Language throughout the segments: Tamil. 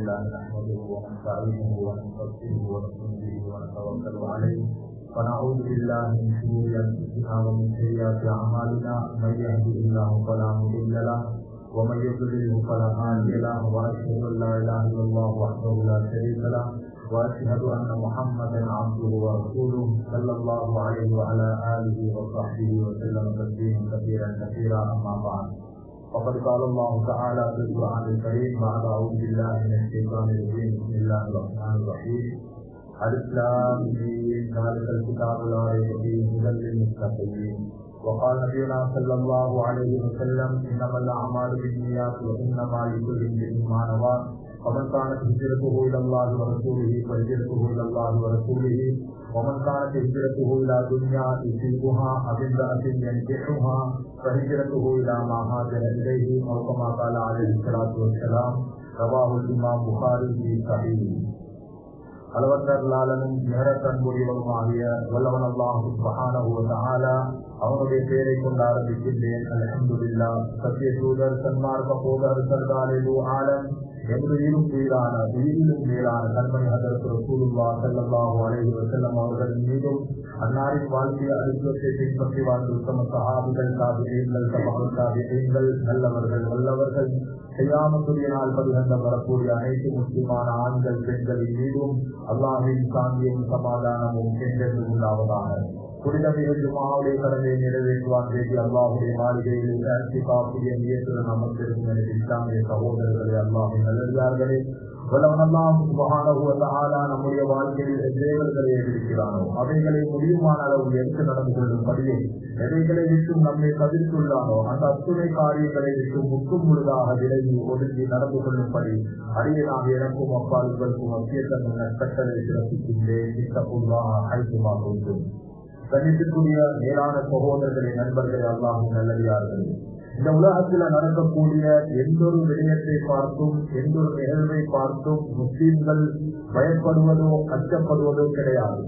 لله نحمده ونستعينه ونستغفره ونؤمن به ونتوكل عليه ونعوذ بالله من شرور انفسنا ومن سيئات اعمالنا من يهده الله فلا مضل له ومن يضلل فلا هادي له واشهد ان لا اله الا الله وحده لا شريك له واشهد ان محمدا عبده ورسوله صلى الله عليه وعلى اله وصحبه وسلم تسليما كثيرا اما بعد فقد قال الله تعالى في القران الكريم بعد اعوذ بالله من الشيطان الرجيم بسم الله الرحمن الرحيم الاسلام ذلك الكتاب لا ريب فيه هدى للمتقين وقال نبينا صلى الله عليه وسلم انما الاعمال بالنيات وانما لكل امرئ ما نوى ومن كانت هجرته الى الله ورسوله فهجرته الى الله ورسوله ومن كانت هجرته الى دنيا يصيبها او امرأة ينكحها فهجرته الى ما هاجر اليه او كما قال عليه الصلاه والسلام رواه الامام بخاري في صحيح. அளவற்றலாளனும் நேரத்தன்புரியவனுமாகிய வல்லவன் அல்லாஹ் சுப்ஹானஹு வ தஆலா அவனுடைய பெயரை கொண்டு ஆரம்பிக்கின்றேன். அல்ஹம்துலில்லாஹ். சத்திய தூதர் சன்மார்க்க போதர் சர்தாரே து ஆலம் எங்களுயிரும் உயிரிலும் மேலான கண்மணி ஹதரத் ரசூலுல்லாஹ் ஸல்லல்லாஹு அலைஹி வஸல்லம் அவர்களின் மீதும் அன்னாரின் வாழ்க்கையை அடிப்படை பின்பற்றி வாழ்ந்த உத்தம சஹாபிகள் தாபிஈன்கள் தபஅத் தாபிஈன்கள் நல்லவர்கள் வல்லவர்கள் கியாமத்துடைய நாள் பரியந்தம் வரக்கூடிய அனைத்து முஸ்லிமான ஆண்கள் பெண்களின் மீதும் அல்லாஹ்வின் சாந்தியும் சமாதானமும் என்றென்று உண்டாவதாக. புனிதமிகு ஜும்ஆவுடைய கடமையை நிறைவேற்றுவான் வேண்டி அல்லாஹ்வுடைய மாளிகையில் இஅ்திகாஃபிய நியத்துடன் அமர்ந்திருக்கும் எனது இஸ்லாமிய சகோதரர்களே, அல்லாஹ்வின் நல்லடியார்களே, வல்லவன் அல்லாஹ் சுப்ஹானஹு வ தஆலா நம்முடைய வாழ்க்கையில் எவைகளை இருக்கிறானோ அவைகளை முடியுமான அளவு எடுத்து நடந்து கொள்ளும்படியே எவைகளை விட்டும் நம்மை தவிர்த்துள்ளானோ அந்த அத்துணை காரியங்களை விட்டு முற்றும் முழுதாக விலகி ஒதுங்கி நடந்து கொள்ளும்படி அடியனாக எனக்கும் அப்பால் உங்களுக்கும் அத்தியத்தன் கட்டளை சிறப்பிக்கின்றேன். கணித்துக்குரிய மேலான சகோதரர்களை, நண்பர்களே, அல்லாஹ்வின் நல்லடியார்களே, இந்த உலகத்துல நடக்கக்கூடிய எந்த ஒரு விடயத்தை பார்த்தும் எந்த ஒரு நிகழ்வை பார்த்தும் முஸ்லீம்கள் பயப்படுவதோ அச்சப்படுவதோ கிடையாது.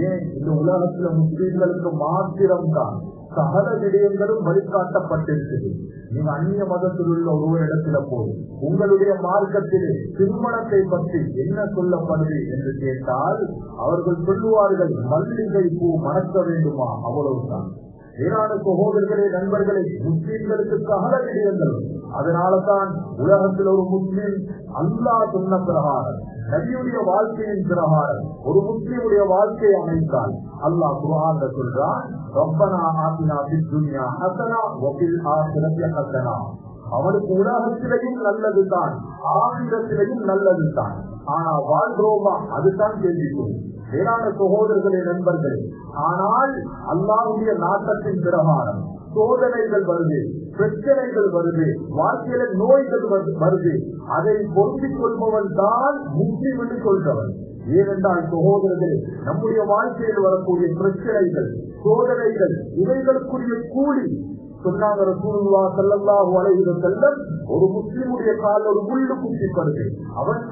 ஏன் இந்த உலகத்துல முஸ்லீம்களுக்கு மாத்திரம்தான் சகல விடயங்களும் வழிகாட்டப்பட்டிருக்குது. நீங்க அந்நிய மதத்தில் உள்ள ஒரு இடத்துல போய் உங்களுடைய மார்க்கத்திலே திருமணத்தை பற்றி என்ன சொல்லப்படுது என்று கேட்டால் அவர்கள் சொல்லுவார்கள், மல்லிகை பூ மணக்க வேண்டுமா, அவ்வளவுதான். ஏராள சகோதரர்களே, நண்பர்களே, முஸ்லீம்களுக்கு சகல விடயங்கள். அதனாலதான் உலகத்தில் ஒரு முஸ்லீம் அல்லாஹ் சொன்ன பிரகாரம் நபியுடைய வாழ்க்கையின் பிரகாரம் ஒரு முஸ்லீமுடைய வாழ்க்கையை அமைத்தால் அல்லாஹ் குர்ஆன்ல சொல்றான், ரப்பனா ஆத்தினா ஃபித் துன்யா ஹஸனா வ ஃபில் ஆখিরাতি ஹஸனா. அவனுக்கு உலகத்திலேயும் நல்லதுதான் ஆகிரத்திலேயும் நல்லதுதான். ஆனா வாழ்றோமா, அதுதான் கேள்விக்குறி. வேளாண் சகோதரர்களே, நண்பர்களே, ஆனால் அல்லாஹ்வுடைய நாட்டத்தின் பிரகாரம் சோதனைகள் வருது, பிரச்சனைகள் வருது, வாழ்க்கையில நோய்கள் வருது. அதை பொருந்திக் கொள்பவன் தான் முஸ்லிம் என்று சொல்றவன். ஏனென்றால் சகோதரர்களே, நம்முடைய வாழ்க்கையில் வரக்கூடிய பிரச்சனைகள் சோதனைகள் இவைகளுக்குரிய கூலி சொன்னாங்க ரசூலுல்லாஹ் ஸல்லல்லாஹு அலைஹி வஸல்லம். ஒரு முஸ்லிமுடைய கால் ஒரு முள்ளு குத்திப்படுது, அவன்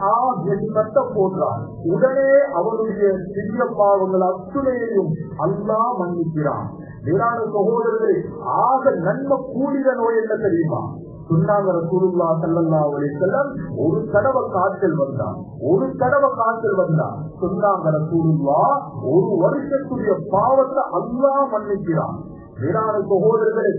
கட்டம் போன்றான், உடனே அவனுடைய சிறிய பாவங்கள் அத்துணையையும் அல்லாஹ் மன்னிக்கிறான். வேளாண் சகோதரர்களே, ஆக நன்மை கூலித நோய் என்ன தெரியுமா? சொன்னாங்க ரசூலுல்லாஹ் ஸல்லல்லாஹு அலைஹி வஸல்லம், ஒரு தடவை காய்ச்சல் வந்தா சொன்னாங்க ரசூலுல்லாஹ், ஒரு வருஷத்துடைய பாவத்தை அல்லாஹ் மன்னிக்கிறான். வேளாண் சகோதரர்களே,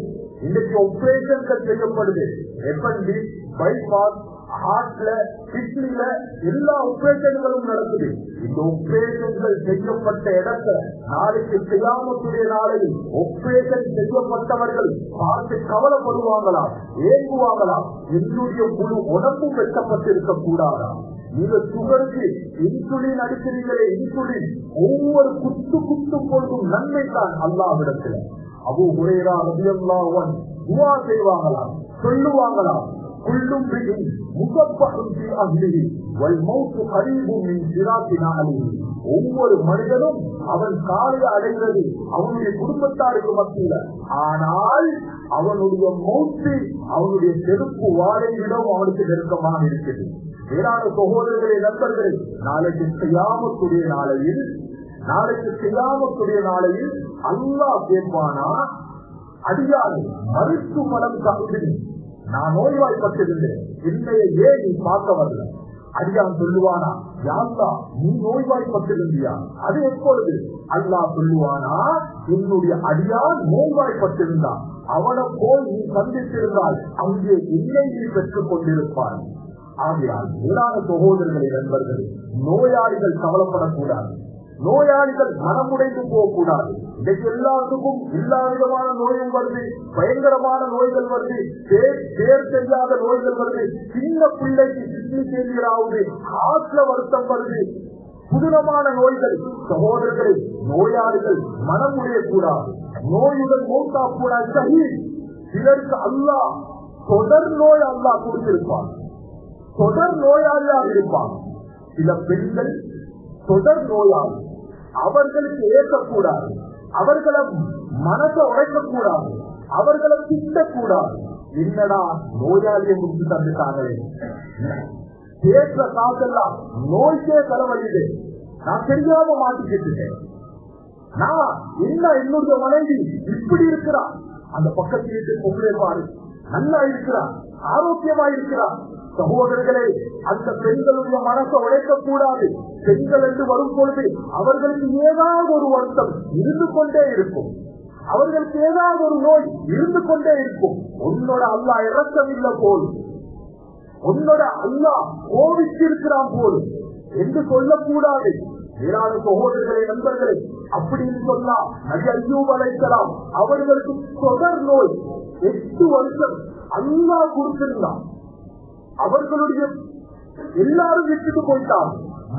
இன்னைக்கு ஆபரேஷன்கள் செய்யப்படுது. எப்பண்டி, பைபாஸ், ஹார்ட்ல, கிட்னில எல்லா ஆபரேஷன்களும் நடக்குது. இந்த ஆபரேஷன்கள் செய்யப்பட்ட இடத்தை நாளைக்கு கியாமத்துடைய நாளையில் ஆபரேஷன் செய்யப்பட்டவர்கள் பார்த்து கவலைப்படுவாங்களா, ஏங்குவாங்களா? என்னுடைய முழு உடம்பும் வெட்டப்பட்டிருக்க கூடாதா? நீங்க சுகருக்கு இன்சுலின் அடிக்கிறீங்களே, இன்சுலின் ஒவ்வொரு குத்தும் பொழுதும் நன்மை தான் அல்லாஹ்விடத்துல. அபூ ஹுரைரா ரலியல்லாஹு அன்ஹு துஆ செய்வாங்களாம், சொல்லுவாங்களாம், குல்லும் பிஹி முகப்பஹுன் ஃபீ அஹ்லிஹி வல் மௌத்து கரீபுன் மின் சிராத்தினா அலைஹி. ஒவ்வொரு மனிதனும் அவன் காலை அடைகிறது அவனுடைய குடும்பத்தாருக்கு மத்தியில. ஆனால் அவனுடைய மௌத்து அவனுடைய செருப்பு வாழை விடம் அவனுக்கு நெருக்கமாக இருக்குது. வேளாண் சகோதரர்களே, நண்பர்களே, நாளைக்கு கியாமத்துடைய நாளையில் அல்லாஹ் கேட்பானா, அடியாறு மறுத்து மனம் கவிழ்ந்து நான் நோய்வாய்ப்பட்டிருந்தேன், என்னைய ஏன் நீ பார்க்க வரல? அடியான் சொல்லுவானா, யா அல்லாஹ் நீ நோய்வாய்ப்பட்டிருந்தியா? அது எப்பொழுது? அல்லாஹ் சொல்லுவானா, என்னுடைய அடியான் நோய்வாய்ப்பட்டிருந்தான், அவனை போல் நீ சந்தித்திருந்தால் அங்கே என்னை நீ பெற்றுக் கொண்டிருப்பான். ஆகையால் மேலான சகோதரர்களை, நண்பர்கள், நோயாளிகள் கவலைப்படக்கூடாது, நோயாளிகள் மனமுடைந்து போகக்கூடாது. இன்னைக்கு எல்லாத்துக்கும் எல்லா விதமான நோயும் வருது, பயங்கரமான நோய்கள் வருது, பேர் தெரியாத நோய்கள் வருது, சின்ன பிள்ளைக்கு கிட்னி ஃபெயிலியர் ஆகுது, ஹார்ட்ல வருத்தம் வருது, புதுனமான நோய்கள். சகோதரர்களை, நோயாளிகள் மனம் உடையக்கூடாது, நோயுடன் மூத்தா கூடாது. சிலருக்கு அல்லாஹ் தொடர் நோய் அல்லாஹ் கொடுத்திருப்பான், தொடர் நோயாளியாக இருப்பான். சில பெண்கள் தொடர் நோயாளி, அவர்களுக்கு ஏற்கக்கூடாது, அவர்களை மனசை உடைக்கக்கூடாது, அவர்களை திட்டக்கூடாது. என்னடா நோயாளியை முடிச்சு தந்துட்டாங்களே, கேட்கிற காசெல்லாம் நோய்க்கே செலவழிது, நான் தெரியாம மாட்டிக்கிட்டேன், நான் என்ன என்னுடைய மனைவி இப்படி இருக்கிறான், அந்த பக்கத்து வீட்டு பொங்கலை பாரு நல்லா இருக்கிறான், ஆரோக்கியமா இருக்கிறான். சகோதரர்களே, அந்த பெண்களுடைய மனசை உடைக்கக்கூடாது. பெண்கள் என்று வரும் பொழுது அவர்களுக்கு ஏதாவது ஒரு வருத்தம் இருந்து கொண்டே இருக்கும், அவர்களுக்கு ஏதாவது ஒரு நோய் இருந்து கொண்டே இருக்கும். உன்னோட அல்லாஹ் இரக்கம் இல்லை போல், உன்னோட அல்லாஹ் கோவிச்சிருக்கிறான் போல் என்று சொல்லக்கூடாது. மேலான சகோதரர்களே, நண்பர்களே, அப்படின்னு சொன்னா நபி அய்யூப் அலைஹிஸ்ஸலாம் அவர்களுக்கு தொடர் நோய் 8 வருஷம் அல்லாஹ் கொடுத்திருந்தான். அவர்களுடைய எல்லாரும் விட்டுட்டு போயிட்டான்,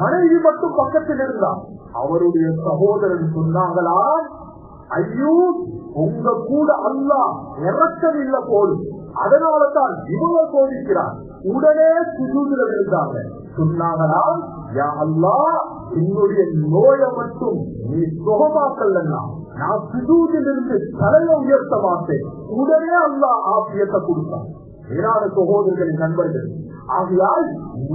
மனைவி மட்டும் பக்கத்தில் இருந்தான். அவருடைய சகோதரன் சொன்னாங்களா, அய்யூப் உங்க கூட அல்லாஹ் இரக்கம் இல்ல போலும், அதனாலதான் இவங்க சோதிக்கிறார். உடனே சுஜூதில் இருந்தாங்க. சொன்னாங்களா, யா அல்லாஹ் என்னுடைய நோயை மட்டும் நீ சுகமாக்கலன்னா நான் சுஜூதில் இருந்து தலையை உயர்த்த மாட்டேன். உடனே அல்லாஹ் ஆபியத்தை கொடுத்தான். மேலான சகோதரர்களின் நண்பர்கள், ஆகையால்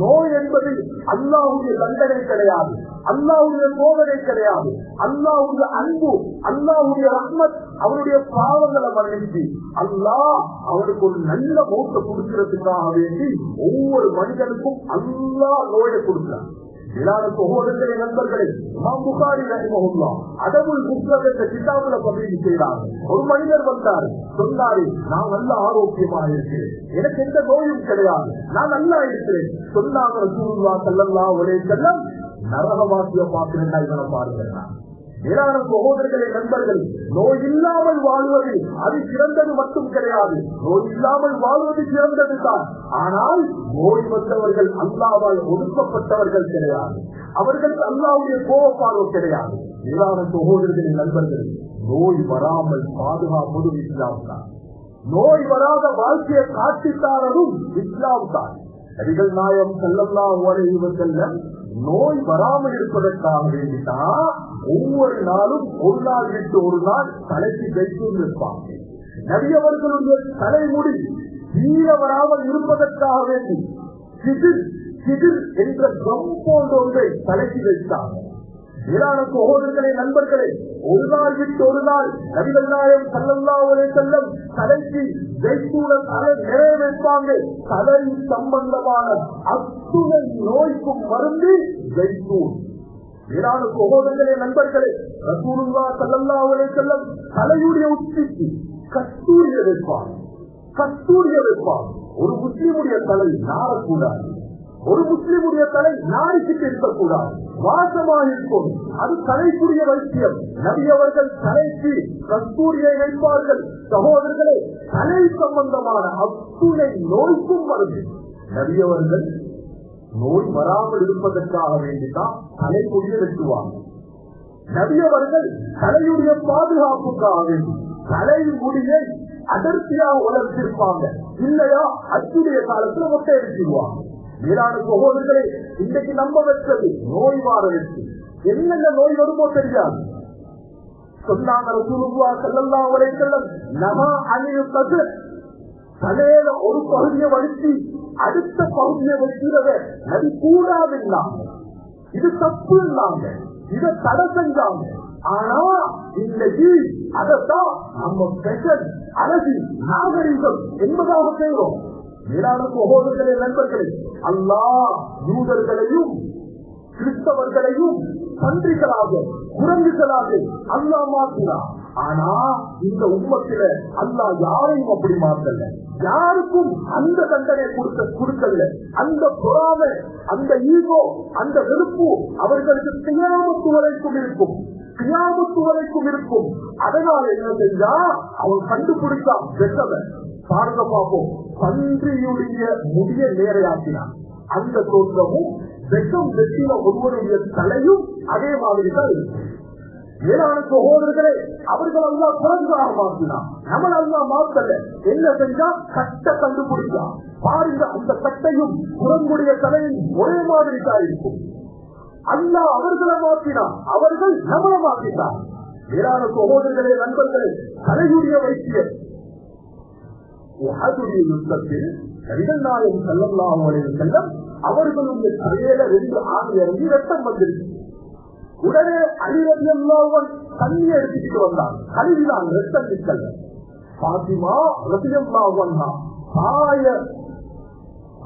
நோய் என்பது அல்லாஹ்வுடைய தண்டனை கிடையாது, அல்லாஹ்வுடைய சோதனை கிடையாது. அல்லாஹ்வுடைய அன்பு, அல்லாஹ்வுடைய ரஹ்மத், அவருடைய பாவங்களை மன்னிச்சு அல்லாஹ் அவருக்கு ஒரு நல்ல மௌத்தை கொடுக்கிறதுக்காக வேண்டி ஒவ்வொரு மனிதனுக்கும் அல்லாஹ் நோயை கொடுக்கிறார். மேலான சகோதரர்களே, நண்பர்களே, இமாம் புகாரி ரஹிமஹுல்லாஹ் அதபுல் முஃப்ரத் என்ற கிதாபுல பதிவு செய்தார். ஒரு மனிதர் வந்தார், சொன்னாரு, நான் நல்ல ஆரோக்கியமா இருக்கிறேன், எனக்கு எந்த நோயும் கிடையாது, நான் நல்லா இருக்கிறேன். சொன்னாங்க ரசூலுல்லாஹ் ஸல்லல்லாஹு அலைஹி வஸல்லம், நரகவாசிய பார்க்கிறேன் இவனை பாருங்க. மேலான சகோதரர்களே, நண்பர்கள், நோய் இல்லாமல் வாழ்வது அது சிறந்தது மட்டும் கிடையாது, நோய் இல்லாமல் வாழ்வது சிறந்தது தான். ஆனால் நோய் வந்தவர்கள் அல்லாஹ்வால் ஒதுக்கப்பட்டவர்கள் கிடையாது, அவர்களுக்கு அல்லாஹ்வுடைய கோபப்பார்வை கிடையாது. மேலான சகோதரர்களே, நண்பர்கள், நோய் வராமல் பாதுகாப்பது இஸ்லாம் தான். நோய் வராத வாழ்க்கையை காட்டித்தாரதும் இஸ்லாம் தான். நபிகள் நாயகம் ஸல்லல்லாஹு அலைஹி வஸல்லம் நோய் வராமல் இருப்பதற்காக வேண்டிதான் ஒவ்வொரு நாளும் ஒரு நாள் விட்டு ஒரு நாள் தலைக்கு வைத்து இருப்பாங்க. நபி அவர்களுடைய தலைமுடி தீர வராமல் இருப்பதற்காக வேண்டி சிதிர் சிதிர் என்ற கம் போன்ற ஒன்றை தலைக்கு வைத்தாங்க. மேலான சகோதரர்களே, நண்பர்களே, ஒரு நாள் விட்டு ஒரு நாள் நபிகள் நாயகம் ஸல்லல்லாஹு அலைஹி வஸல்லம் தலைக்கு ஜைத்தூன தலை நிறைய வைப்பாங்க. தலை சம்பந்தமான அத்துணை நோய்க்கும் மருந்து ஜைத்தூன். மேலான சகோதரர்களே, நண்பர்களே, ரசூலுல்லாஹ் ஸல்லல்லாஹு அலைஹி வஸல்லம் தலையுடைய உச்சிக்கு கஸ்தூரியை வைப்பாங்க, கஸ்தூரியை வைப்பாங்க. ஒரு முஸ்லிமுடைய தலை நாரக்கூடாது, ஒரு முஸ்லிமுடைய தலை நாரிக்கிட்டு இருக்கக்கூடாது, வாசமாக இருக்கும். அது தலைக்குரிய வைத்தியம். நபி அவர்கள் தலைக்கு கஸ்தூரியை வைப்பார்கள். சகோதரர்களே, தலை சம்பந்தமான அத்துணை நோய்க்கும் வருது. நபி அவர்கள் நோய் வராமல் இருப்பதற்காக வேண்டிதான் தலைக்குரிய வெட்டுவாங்க. நபி அவர்கள் தலையுடைய பாதுகாப்புக்காக வேண்டி தலைமுடியை அடர்த்தியாக வளர்த்திருப்பாங்க. இல்லையா அச்சுடைய காலத்துல மொட்டை அடிச்சிருவாங்க. மேலான சகோதரர்களே, இன்றைக்கு நம்ப வச்சது நோய் வார வச்சு என்னென்ன நோய் வருமோ தெரியாது. சொன்னாங்க ரசூலுல்லாஹ் ஸல்லல்லாஹு அலைஹி வஸல்லம், நமா அனில் கத்ர், தலையில ஒரு பகுதியை வலிச்சு அடுத்த பகுதியை வைக்கிறத நபி கூடாதுன்னாங்க. இது தப்பு இல்லாங்க, இதை தடை செஞ்சாங்க. ஆனா இன்னைக்கு அதைத்தான் நம்ம பெஷன், அழகு, நாகரீகம் என்பதாக செய்வோம். மேலான சகோதரர்களே, நண்பர்களே, அல்லாஹ் யூதர்களையும் கிறிஸ்தவர்களையும் பன்றிகளாக குரங்குகளாக அல்லாஹ் மாற்றினார். ஆனா இந்த உம்மத்தில அல்லாஹ் யாரையும் அப்படி மாற்றல. யாருக்கும் அந்த தண்டனை கொடுக்கல. அந்த பொறாமை, அந்த ஈகோ, அந்த வெறுப்பு அவர்களுக்கு கியாமத்து வரைக்கும் இருக்கும். கியாமத்து வரைக்கும் இருக்கும். அதனால என்ன செஞ்சா அவன் கண்டுபிடித்தான் வெட்டவன். பாருங்க பார்ப்போம், பன்றியுடைய முடிய நேரையாக்கினான். அந்த தோற்றமும் வெட்டம் வெட்டின ஒருவருடைய தலையும் அதே மாதிரி தான் இருக்கும். மேலான சகோதரர்களே, அவர்கள் அல்லா குரங்காக மாற்றினான். நம்மள அல்லா மாற்றல. என்ன செஞ்சா கட்ட கண்டுபிடிச்சான். பாருங்க, அந்த கட்டையும் குரங்குடைய தலையும் ஒரே மாதிரி தான் இருக்கும். அல்லா அவர்களை மாற்றினான், அவர்கள் நம்மள மாற்றினான். மேலான சகோதரர்களே, நண்பர்களே, தலையுடைய வைத்தியர் உஹதுடைய யுத்தத்தில் நபிகள் நாயகம் ஸல்லல்லாஹு அலைஹி வஸல்லம் அவர்களுடைய தலையில 2 ஆணி இறங்கி ரத்தம் வந்திருக்கு. உடனே அலி ரலியல்லாஹு அன்ஹு தண்ணி எடுத்துக்கிட்டு வந்தார். கழுவினான், ரத்தம் நிற்கல. பாத்திமா ரலியல்லாஹு அன்ஹா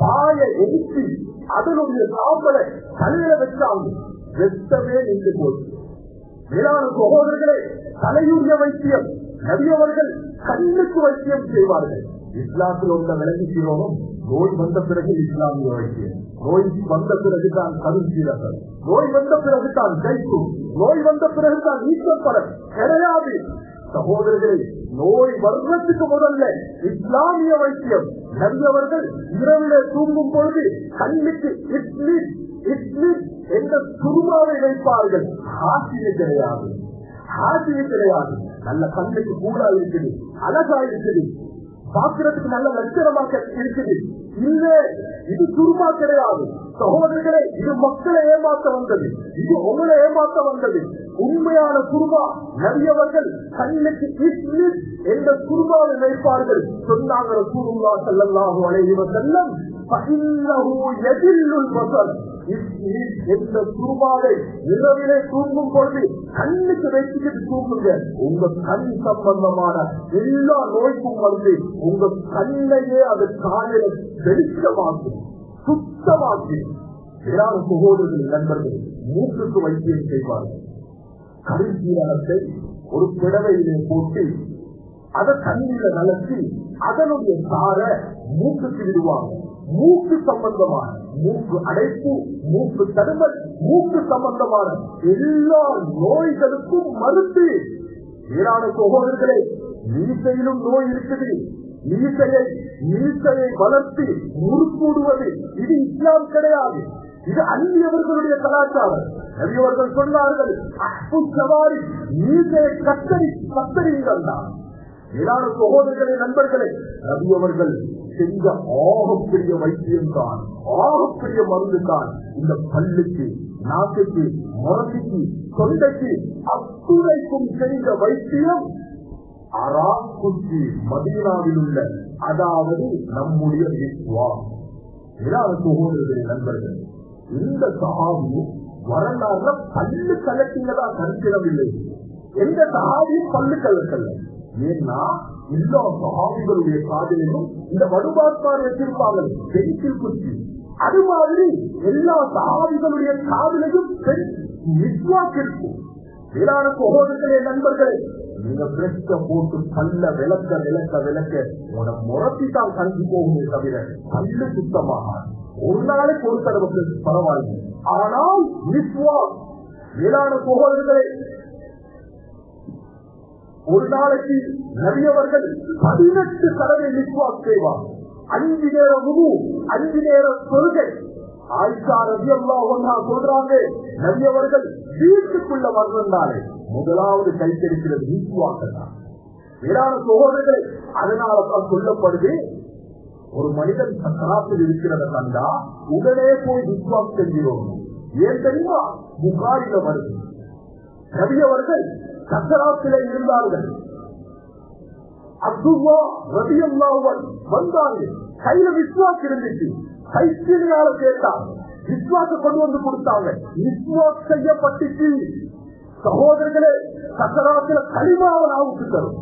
பாய எடுத்து அதனுடைய சாம்பலை தலையில வச்சாங்க. ரத்தமே நின்று போச்சு. மேலான சகோதரர்களே, தலையுடைய வைத்தியம் நபி அவர்கள் கண்ணுக்கு வைத்தியம் செய்வார்கள். இஸ்லாத்தில் உள்ள விளங்கிக்கிறோம். நோய் வந்த பிறகு இஸ்லாமிய வைத்தியம், நோய் வந்த பிறகுதான் கருஞ்சீரர்கள், நோய் வந்த பிறகுதான் கைக்கும், நோய் வந்த பிறகுதான் நீக்கப்படம் கிடையாது. சகோதரர்களே, நோய் வருவதற்கு முதல்ல இஸ்லாமிய வைத்தியம். நபி அவர்கள் இரவிலே தூங்கும் பொழுது கண்ணுக்கு இட்லி இட்லி என்ற குருமாவை வைப்பார்கள். ஹாசியை கிடையாது, ஹாசியை கிடையாது. நல்ல கண்ணுக்கு கூடா இருக்குது, அழகா இருக்குது, பாக்குறதுக்கு நல்ல லட்சணமாக இருக்குது. இல்ல, இது குருமா கிடையாது. சகோதரர்களே, இது மக்களை ஏமாற்ற வந்தது, இது உங்களை ஏமாற்ற வந்தது. உண்மையான குருமா நபியவர்கள் கண்ணுக்கு இட்லி என்ற குருமாவை வைப்பார்கள். சொன்னாங்க ரசூலுல்லாஹி ஸல்லல்லாஹு அலைஹி வஸல்லம், ஃபஇன்னஹு யதில்லுல் பஸர். என்ற குருமாவை இரவிலே தூங்கும் பொழுது கண்ணுக்கு வைத்துக்கிட்டு தூங்குங்க. உங்க கண் சம்பந்தமான எல்லா நோய்க்கும் வந்து உங்க கண்ணையே அது காலையில வெளிச்சமாக்கும், சுத்தமாக்கி. வேளாண் சகோதரர்கள் நண்பர்கள் மூக்குக்கு வைத்தியம் செய்வார்கள். கருஞ்சீரகத்தை ஒரு பிடவையிலே போட்டு அதை தண்ணீர நலத்தி அதனுடைய சார மூக்குக்கு விடுவாங்க. மூக்கு சம்பந்தமான, மூக்கு அடைப்பு, மூக்கு தடுமல், மூக்கு சம்பந்தமான எல்லா நோய்களுக்கும் மருந்து. வேளாண் சகோதரர்களே, மீசையிலும் நோய் இருக்குது. மீசையை வளர்த்து முறுக்கூடுவது இது இஸ்லாம் கிடையாது. இது அந்நியவர்களுடைய கலாச்சாரம். நபியவர்கள் சொன்னார்கள், மீசையை கத்தரிங்கள் தான். வேளாண் சகோதரர்களே, நண்பர்களே, நபியவர்கள் செஞ்ச ஆகப்பெரிய வைத்தியம் தான், ஆகப்பெரிய மருந்து தான். இந்த பல்லுக்கு, நாட்டுக்கு, முரசிக்கு, தொண்டைக்கு அத்துணைக்கும் செய்த வைத்தியம் அராக்குச்சி மதீனாவில் உள்ள, அதாவது நம்முடைய விஸ்வாஸ். வேளாண் சகோதரர்களே, நண்பர்கள், இந்த சஹாபியும் வரலாறுல பல்லு கலக்கினதா கருத்திடவில்லை. எந்த சஹாபியும் பல்லு கலக்கல்ல. ஏன்னா எல்லா சஹாபிகளுடைய காதலிலும் இந்த வடுபாட்பார் வச்சிருப்பாங்க, பென்சில் குச்சி. அது மாதிரி எல்லா சஹாபிகளுடைய காதலையும் விஸ்வாஸ் இருக்கும். வேளாண் சகோதரர்களே, நண்பர்களே, நீங்க பிரச்ச போட்டு பல்ல விளக்க விளக்க விளக்க உன முரத்திதான் கஞ்சி போகுமே தவிர பல்லு சுத்தமாக ஒரு நாளைக்கு ஒரு தடவை பரவாயில்லை. ஆனால் விஸ்வாஸ், வேளாண் சகோதரர்களே, ஒரு நாளைக்கு நபியவர்கள் 18 தடவை விஸ்வாஸ் செய்வார். 5 நேர உது, 5 நேர தொழுகை. ஆயிஷா ரலியல்லாஹு அன்ஹா சொல்றாங்க, நபியவர்கள் வீட்டுக்குள்ள வந்தாலே முதலாவது கைத்தெடுக்கிறது விஸ்வாஸ் தான். வேளாண் சகோதரர்களே, அதனாலதான் சொல்லப்படுது, ஒரு மனிதன் சக்கராத்தில் இருக்கிறத கண்டா உடனே போய் விஸ்வாஸ் செஞ்சிடும். ஏன் தெரியுமா? புகாரில வருது, நபியவர்கள் சக்கராத்திலே இருந்தார்கள். அப்துல்லா ரலியல்லாஹு அன்ஹு வந்தாங்க, கையில விஸ்வாஸ் இருந்துச்சு. கைத்தினால கேட்டாங்க, விஸ்வாச கொண்டு வந்து கொடுத்தாங்க. விஸ்வாஸ் செய்யப்பட்டுச்சு. சகோதரர்களே, சக்கராத்தில களிமாவை நாவுக்கு தரும்.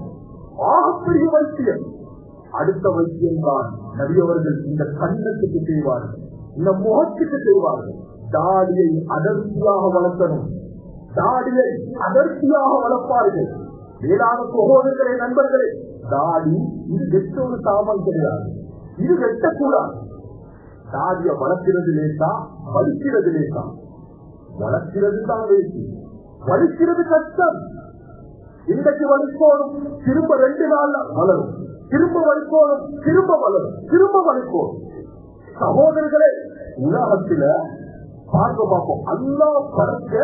ஆகப்பெரிய வைத்தியம். அடுத்த வைத்தியம் தான் நபியவர்கள் இந்த கண்ணத்துக்கு செய்வார்கள், இந்த முகத்துக்கு செய்வார்கள். தாடியை அடர்த்தியாக வளர்க்கணும், தாடியை அடர்த்தியாக வளர்ப்பார்கள். வேளாண் சகோதரர்களே, நண்பர்களே, தாடி இது வெற்றொரு சாமான் கிடையாது, இது வெட்டக்கூடாது. தாடியை வளர்க்கிறது லேசா, வலிக்கிறது லேசா. வளர்க்கிறது தான் வேசி, வலிக்கிறது கஷ்டம். இன்றைக்கு வலிக்கோடும், திரும்ப 2 நாள்ல வளரும், திரும்ப வலிக்கோடும், திரும்ப வளரும், திரும்ப வலிக்கோடும். சகோதரர்களே, உலகத்துல பார்ப்போம், அல்லாஹ் படைக்க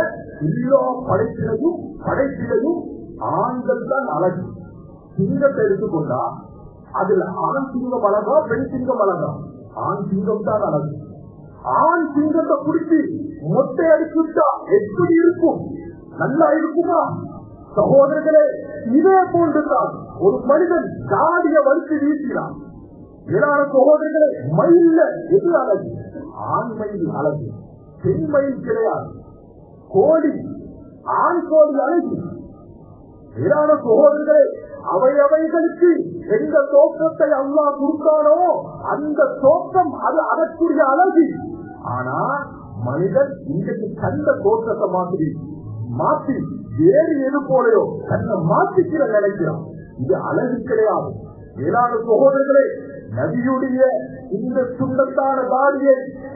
எல்லா படைப்பிலையும் ஆண்கள் தான் அழகு. சிங்கத்தை எடுத்துக்கொண்டா அதுல ஆண் சிங்கம் அழகா, பெண் சிங்கம் அழகா? ஆண் சிங்கம் தான் அழகு. ஆண் சிங்கத்தை பிடிச்சி மொட்டை அடிச்சுட்டா எப்படி இருக்கும்? நல்லா இருக்குமா? சகோதரர்களே, இதே போன்றுதான் ஒரு மனிதன் தாடிய வலித்து வீசினான். ஏழான சகோதரர்களே, மயில்ல எது அழகு? ஆண் மயில் அழகு, பெண் மயில் கிடையாது. கோழி, ஆண் கோழி அழகு. ஏழான சகோதரர்களே, அவைகளுக்கு எந்த தோற்றத்தை அல்லாஹ் கொடுத்தானோ அந்த தோற்றம் அது அதற்குரிய அழகு. ஆனா மனிதன் இன்றைக்கு கண்ட தோற்றத்தை மாற்றி வேறு எது போலையோ தன்னை மாற்றிக்கிற நினைக்கிறான். இது அழகு கிடையாது. ஏழான சகோதரர்களே, நபியுடைய இந்த சுண்ணத்தான தாடியை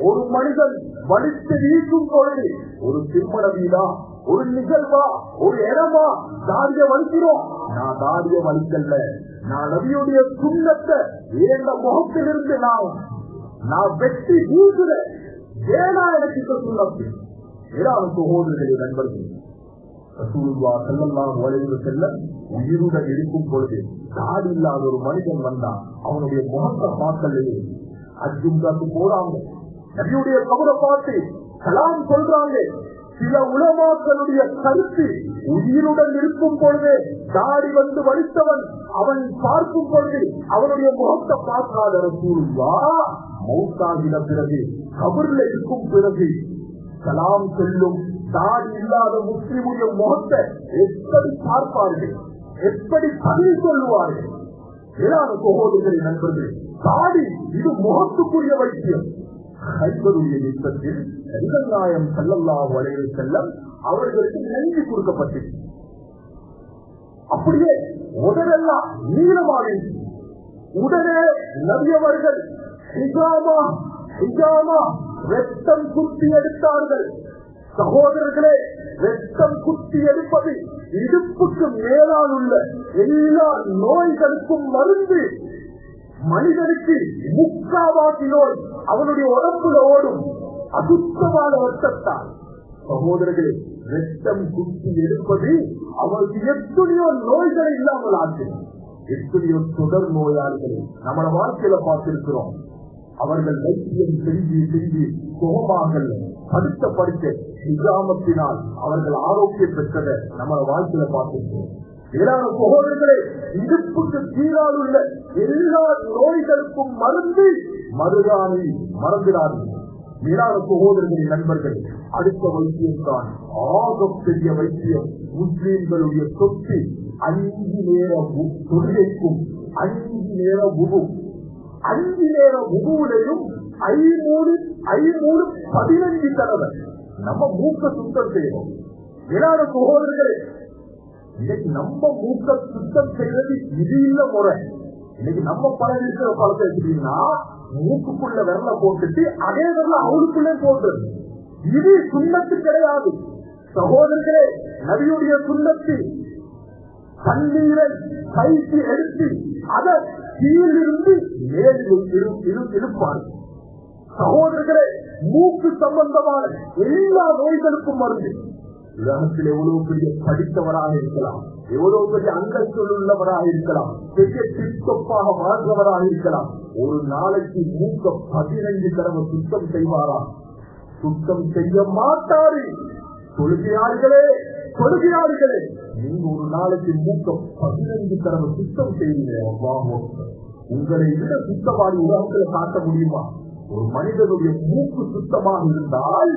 ஒரு மனிதன் வலித்து வீசும் பொழுது ஒரு திருமண வீடா, ஒரு நிகழ்வா, ஒரு இடமா தாடிய வலிக்கிறோம்? நான் தாடிய வலிக்கல்ல, நான் நபியுடைய சுண்ணத்தை ஏந்த முகத்திலிருந்து நான் வெட்டி வீசுறேன். ஏனா எனக்கு சுண்ணத்து? ஏழான சகோதரர்களே, நண்பர்கள், ரசூலுல்லாஹ் ஸல்லல்லாஹு அலைஹி வஸல்லம் உயிருடன் இருக்கும் பொழுது தாடி இல்லாத ஒரு மனிதன் வந்தா அவனுடைய முகத்தை பார்க்கலையே. அஜும்காக்கு போறாங்க, நபியுடைய கபரை பார்த்து சலாம் சொல்றாங்க. சில உலமாக்களுடைய கருத்து, உயிருடன் இருக்கும் பொழுது தாடி வந்து வலித்தவன் அவன் பார்க்கும் பொழுது அவனுடைய முகத்தை பார்க்காத ரசூலுல்லாஹ் மௌத்தாகின பிறகு, கபர்ல இருக்கும் பிறகு சலாம் சொல்லும் தாடி இல்லாத முஸ்லிமுடைய முகத்தை எப்படி பார்ப்பார்கள், எப்படி பதில் சொல்லுவார்கள்? ஏழான சகோதரர்களின் நண்பர்கள், தாடி இது முகத்துக்குரிய வைத்தியம். ஹைபருடைய யுத்தத்தில் நபிகள் நாயகம் ஸல்லல்லாஹு அலைஹி வஸல்லம் அவர்களுக்கு நெஞ்சு கொடுக்கப்பட்டது. அப்படியே உடனெல்லாம் நீளமாக உடனே நபியவர்கள் ஹிஜாமா ரத்தம் குத்தி எடுத்தார்கள். சகோதரர்களே, ரத்தம் குத்தி எடுப்பது இடுப்புக்கு மேலால் உள்ள எல்லா நோய்களுக்கும் மருந்து. மனிதனுக்கு முக்காவாசி நோய் அவனுடைய உடம்புல ஓடும் அசுத்தமான ரத்தத்தால். சகோதரர்களே, ரத்தம் குத்தி எடுப்பது அவருக்கு எத்தனையோ நோய்களை இல்லாமல் ஆச்சு. எத்தனையோ தொடர் நோயாளிகளை நம்ம வாழ்க்கையில பார்த்திருக்கிறோம். அவர்கள் வைத்தியம் செஞ்சு சுகமாக படித்த நிஜாமத்தினால் அவர்கள் ஆரோக்கியம் பெற்றதை நம்ம வாழ்க்கையில பார்த்திருக்கிறோம். ஏழான சகோதரர்களே, இடுப்புக்கு கீழால் உள்ள எல்லா நோய்களுக்கும் மருந்து மருதாணி, மறந்துடாது. மேலான சகோதரர்களின் நண்பர்கள், அடுத்த வைத்தியம் தான் ஆகப்பெரிய வைத்தியம். முஸ்லிம்களுடைய சொத்து 5 நேர தொழுகைக்கும் 5 நேர உபு, 5 நேர உபுவிலையும் 15 தடவை நம்ம மூக்க சுத்தம் செய்யணும். மேலான சகோதரர்களே, இன்னைக்கு நம்ம மூக்க சுத்தம் செய்வது இது இல்ல முறை. இன்னைக்கு நம்ம பல இருக்கிற பழத்தை எடுத்தீங்கன்னா மூக்குக்குள்ள விரல போட்டுட்டு அதே விரல அவளுக்குள்ளே போட்டு, இது சுண்ணத்து கிடையாது. சகோதரர்களே, நபியுடைய சுண்ணத்து தண்ணீரை கைக்கு எடுத்து அதை கீழிருந்து மேலில் இருப்பார். சகோதரர்களே, மூக்கு சம்பந்தமான எல்லா நோய்களுக்கும் மருந்து. உலகத்தில் எவ்வளவு பெரிய படித்தவராக இருக்கலாம், எவ்வளவு பெரிய அந்தஸ்து உள்ளவராக இருக்கலாம், பெரிய டிப்டொப்பாக வாழ்ந்தவராக இருக்கலாம், ஒரு நாளைக்கு மூக்க 15 தடவை சுத்தம் செய்வாரா? சுத்தம் செய்ய மாட்டாரு. தொழுகையாளர்களே, நீங்க ஒரு நாளைக்கு மூக்க 15 தடவை சுத்தம் செய்வீங்க. உங்களை விட சுத்தவாடி உலகத்தில் காட்ட முடியுமா? ஒரு மனிதனுடைய மூக்கு சுத்தமாக இருந்தால்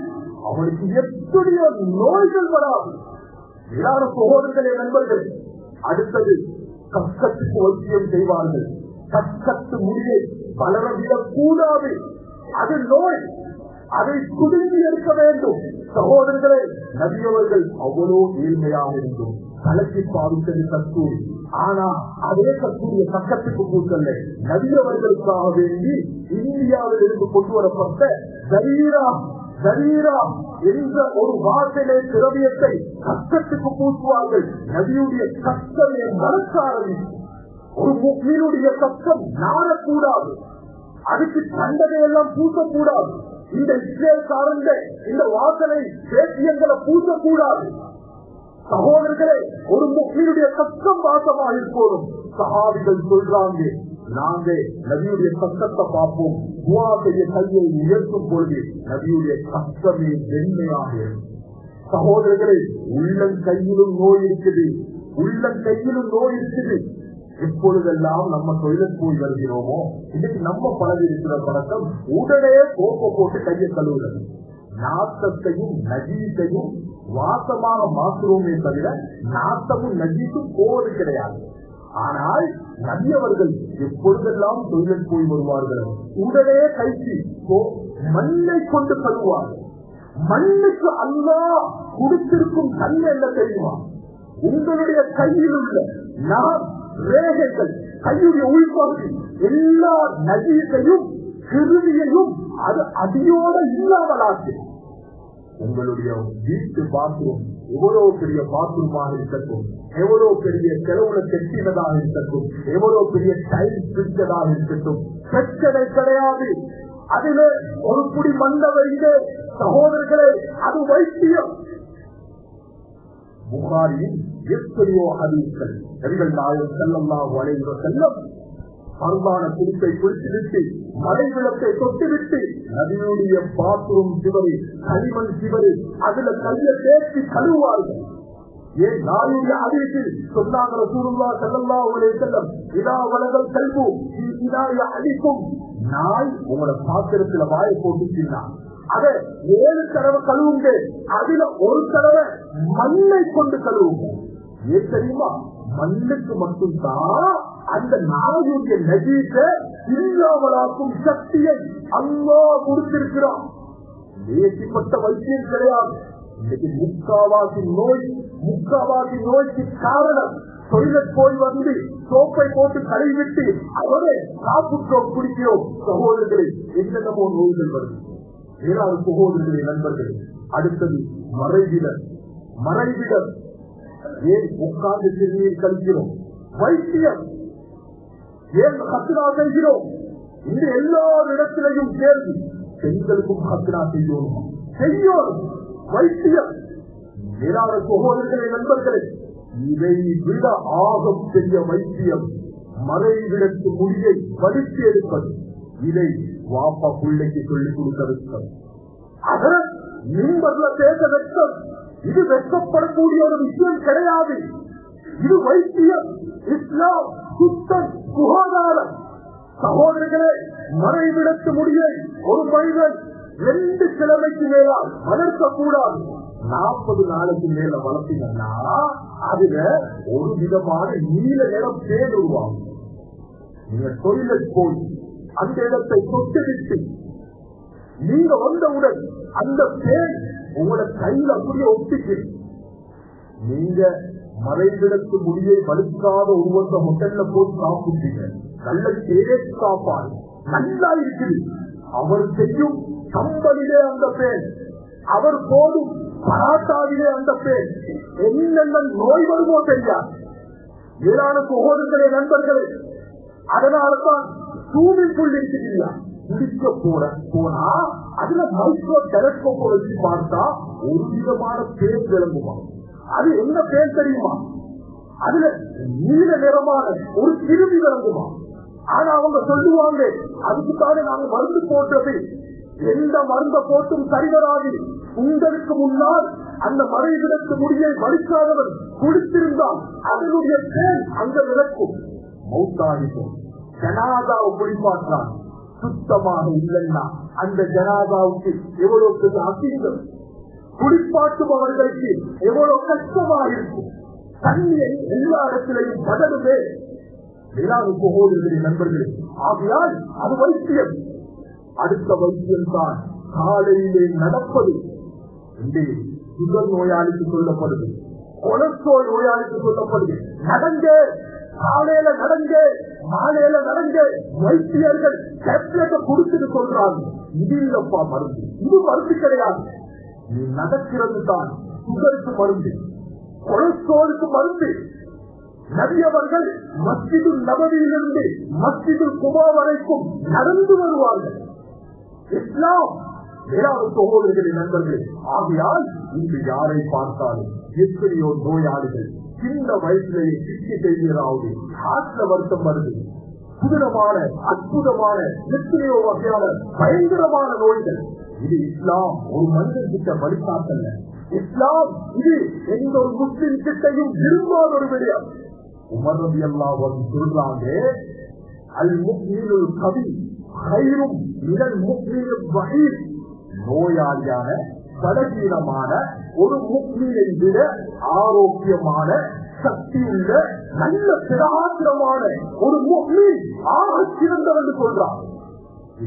அவனுக்கு எத்தனையோ நோய்கள் வராது. எல்லாரும் சகோதரர்களே, நண்பர்கள், அடுத்தது கஷ்டத்துக்கு வைத்தியம் செய்வார்கள். கற்கட்டு முடியை வளரவிடக் கூடாது. அது நோய், அதை குடுங்கி எடுக்க வேண்டும். சகோதரர்களே, நபியவர்கள் அவ்வளோ ஏழ்மையாக இருந்தும் கலக்கி பாவித்தது கஸ்தூரி. ஆனா அதே கஸ்தூரிய பக்கத்துக்கு பூசல்ல, நபியவர்களுக்காக வேண்டி இந்தியாவில் இருந்து கொண்டு வரப்பட்ட ஜரீரா என்ற ஒரு வாசனை திரவியத்தை கஷ்டத்துக்கு பூசுவார்கள். நபியுடைய கஷ்டமே மனசாரதி. ஒரு முக்மீனுடைய கஷ்டம் நாடக்கூடாது, அதுக்கு சண்டனையெல்லாம் பூசக்கூடாது. இந்த இஸ்ரேல் சார்ந்த இந்த வாசனை தேசியங்களை பூசக்கூடாது. சகோதரர்களே, ஒரு முக்மீனுடைய கஷ்டம் வாசமாக போதும். சஹாபிகள் சொல்றாங்க, நாங்க நபியுடைய கஷ்டத்தை பார்ப்போம், துஆ செய்ய கையை உயர்த்தும் பொழுது நபியுடைய கஷ்டமே வெண்மையாக. சகோதரர்களே, உள்ளங்கையிலும் நோய் இருக்குது, உள்ளங்கையிலும் நோய் இருக்குது. எப்பொழுதெல்லாம் நம்ம தொழிலுக்கு போய் வருகிறோமோ, இன்னைக்கு நம்ம பழகி இருக்கிற பழக்கம் உடனே கோப்பை போட்டு கையை கழுவுறது. நாட்டத்தையும் நஜீசையும் வாசமாக மாற்றுவோமே தவிர நாட்டமும் நஜீசும் போவது கிடையாது. ஆனால் நபியவர்கள் எப்பொழுதெல்லாம் தொழிலுக்கு போய் வருவார்களோ உடனே கைக்கு மண்ணை கொண்டு கழுவார்கள். மண்ணுக்கு அல்லாஹ் கொடுத்திருக்கும் தன்மை என்ன தெரியுமா? உங்களுடைய கையில் உள்ள நாம் ரேகைகள், கையுடைய உள்பகுதி, எல்லா நஜீசையும் கிருமியையும் அது அடியோட இல்லாமலாச்சு. உங்களுடைய வீட்டு பாத்ரூம் எவ்வளவு பெரிய பாத்ரூமாக இருக்கட்டும், எவ்வளவு பெரிய செலவுல கெட்டினதாக இருக்கட்டும், எவ்வளவு பெரிய டைல்ஸ் பிடித்ததாக இருக்கட்டும், பிரச்சனை கிடையாது. அதுல ஒரு புடி மண்ண வைங்க சகோதரர்களே, அது வைத்தியம். புகாரியின் எத்தனையோ ஹதீஸ்கள், நபிகள் நாயகம் ஸல்லல்லாஹு அலைஹி வஸல்லம் பரவான குறிப்பை குளித்துவிட்டு மலை விளக்கை தொட்டுவிட்டு நபியுடைய பாத்ரூம் சிவரி, களிமண் சிவரி, அதுல கையை தேர்ச்சி கழுவார்கள். ஏன் நாயுடைய ஹதீஸில் சொன்னாங்க ரசூலுல்லாஹி ஸல்லல்லாஹு அலைஹி வஸல்லம், இதா வலகல் கல்பு ஃபீ இனாய அலிக்கும், நாய் உங்களோட பாத்திரத்துல வாயை போட்டுச்சுன்னா அதை 7 தடவை கழுவுங்க, அதுல ஒரு தடவை மண்ணை கொண்டு கழுவுங்க. ஏன் தெரியுமா? மண்ணுக்கு மட்டும்தான் அந்த நாயுடைய நஜீஸ இல்லாமலாக்கும் சக்தியை அல்லாஹ் கொடுத்திருக்கிறான். தேசிப்பட்ட வைத்தியம் கிடையாது. இன்னைக்கு முக்காவாசி நோய்க்கு காரணம் தொழிலுக்கு போய் வந்து சோப்பை போட்டு கழுவிட்டு அவரே சாப்பிட்டோம் குடிக்கிறோம். சகோதரர்களே, என்னென்னமோ நோய்கள் வருது. ஏழாவது சகோதரர்களே, நண்பர்களே, அடுத்தது மறைவிடர். ஏன் உட்கார்ந்து சிறுநீர் கழிக்கிறோம்? வைத்தியம். ஏன் ஹத்னா செய்கிறோம்? இந்த எல்லா இடத்திலையும் கேள்வி. பெண்களுக்கும் ஹத்னா செய்யணும். வைத்தியம். ஏழாவது சகோதரர்களே, நண்பர்களே, இதை விட ஆகம் பெரிய வைத்தியம் மறைவிடத்து முடியை வலித்து எடுப்பது. இதை வாப்பா பிள்ளைக்கு சொல்லிக் கொடுக்க வைக்கம், அதனை நிம்பர்ல பேச வைக்கம். இது வெட்கப்படக்கூடிய ஒரு விஷயம் கிடையாது. இது வைத்தியம். இஸ்லாம் சுத்தம், சுகாதாரம். சகோதரர்களே, மறைவிடத்து முடியை ஒரு மனிதன் 2 கிழமைக்கு மேலால் வளர்க்கக்கூடாது. 40 நாளைக்கு மேல வளர்த்தீங்கன்னா அதுல ஒரு விதமான நீல நிறம் பேர் உருவாகும். நீங்க தொழிலுக்கு போய் அந்த இடத்தை தொட்டுவிட்டு நீங்க வந்தவுடன் அந்த பேர் உங்களோட கையில் அப்படியே ஒட்டிக்கு. நீங்க மறைவிடத்து முடியை வலுக்காத ஒருவந்த ஹோட்டல்ல போய் சாப்பிட்டீங்க, நல்ல டேஸ்ட் சாப்பாடு நல்லா இருக்குது. அவர் செய்யும் கம்பளிலே அந்த பேர், அவர் போடும் பராட்டாவிலே அந்த பேர், என்னென்ன நோய் வருமோ தெரியாது. ஏராள சகோதரர்களே, நண்பர்களே, அதனால்தான் ஸ்விம்மிங் பூல் இருக்கிறீங்களா, குடிக்க போனா அதுல மைக்ரோ டெலஸ்கோப்பை வச்சு பார்த்தா ஒரு விதமான பேர் விளங்குமா. அது என்ன பேர் தெரியுமா? அதுல நீல நிறமான ஒரு கிருமி விளங்குமா. ஆனா அவங்க சொல்லுவாங்க, அதுக்குத்தானே நாங்க மருந்து போட்டது. எந்த மருந்த போட்டும் சரிவராது. உங்களுக்கு முன்னால் அந்த மறைவிடத்து முடியை வலிக்காதவர் குடித்திருந்தால் அதனுடைய பேர் அங்க விளக்கும். மௌத்தாகிக்கும். ஜனாதாவை குடிப்பாற்றான் சுத்தமாக இல்லைன்னா அந்த ஜனாதாவுக்கு எவ்வளவு பெரிய அசிங்கம், குடிப்பாட்டுபவர்களுக்கு எவ்வளவு கஷ்டமாக இருக்கும். தண்ணியை எல்லா இடத்திலையும் படருமே. வேளாண் சகோதரர்களே நண்பர்களே, ஆகையால் அது வைத்தியம். அடுத்த வைத்தியம் தான் காலையிலே நடப்பது. சுகர் நோயாளிக்கு சொல்லப்படுது, கொலஸ்ட்ரால் நோயாளிக்கு சொல்லப்படுது, நடங்க, காலையில நடங்க, மாலையில நடங்க. வைத்தியர்கள் டேப்லெட்டை கொடுத்துட்டு சொல்றாங்க, இது இல்லப்பா மருந்து, இது மருந்து கிடையாது. நீ நடக்கிறது தான் சுகருக்கு மருந்து, கொலஸ்ட்ராலுக்கு மருந்து. நபியவர்கள் மஸ்ஜிது நபவியிலிருந்து மஸ்ஜிது குபா வரைக்கும் நடந்து வருவார்கள். இஸ்லாம் வேளாண் சகோதரர்களின் நண்பர்கள். ஆகையால் இன்று யாரை பார்த்தாலும் எத்தனையோ நோயாளிகள் சின்ன வயசுலேயே சிக்கி செய்கிறாவது, ஹார்ட்ல வருத்தம் வருது, புதினமான அற்புதமான எத்தனையோ வகையான பயங்கரமான நோய்கள். இது இஸ்லாம் ஒரு மனிதன் கிட்ட வழிகாட்டல்ல. இஸ்லாம் இது எந்த ஒரு முஸ்லிம் கிட்டையும் விரும்பாத ஒரு விடயம். உமர் ரலியல்லாஹு அன்ஹு சொல்றாங்க, அல் முஃமினுல் கவி கைரும் மினல் முஃமினில் வஹீத். நோயாளியான பலகீனமான ஒரு முஃமினை விட ஆரோக்கியமான சக்தியுள்ள நல்ல சிராத்திரமான ஒரு முஃமின் ஆக சிறந்தவர் என்று சொல்றார்.